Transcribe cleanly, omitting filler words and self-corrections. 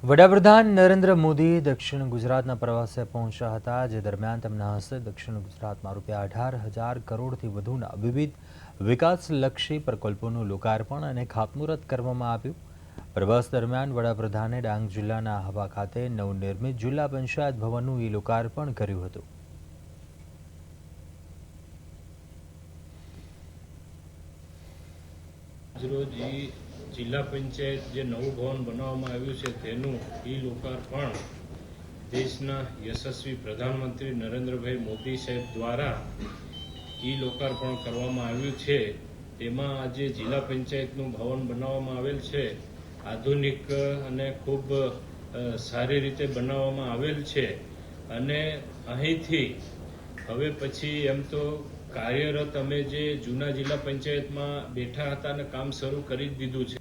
વડાપ્રધાન નરેન્દ્ર મોદી દક્ષિણ ગુજરાતના પ્રવાસે પહોંચ્યા હતા, જે દરમિયાન તેમના હસ્તે દક્ષિણ ગુજરાતમાં ₹18,000 કરોડથી વધુના વિવિધ વિકાસલક્ષી પ્રકલ્પોનું લોકાર્પણ અને ખાતમુહૂર્ત કરવામાં આવ્યું। પ્રવાસ દરમિયાન વડાપ્રધાને ડાંગ જિલ્લાના આહવા ખાતે નવનિર્મિત જિલ્લા પંચાયત ભવનનું લોકાર્પણ કર્યું હતું। જિલ્લા પંચાયત જે નવું ભવન બનાવવામાં આવ્યું છે તેનું લોકાર્પણ દેશના યશસ્વી પ્રધાનમંત્રી નરેન્દ્રભાઈ મોદી સાહેબ દ્વારા લોકાર્પણ કરવામાં આવ્યું છે। તેમાં આજે જિલ્લા પંચાયતનું ભવન બનાવવામાં આવેલ છે, આધુનિક અને ખૂબ સારી રીતે બનાવવામાં આવેલ છે અને અહીંથી હવે પછી એમ તો કાર્યરત અમે જે જૂના જિલ્લા પંચાયતમાં બેઠા હતા અને કામ શરૂ કરી દીધું છે।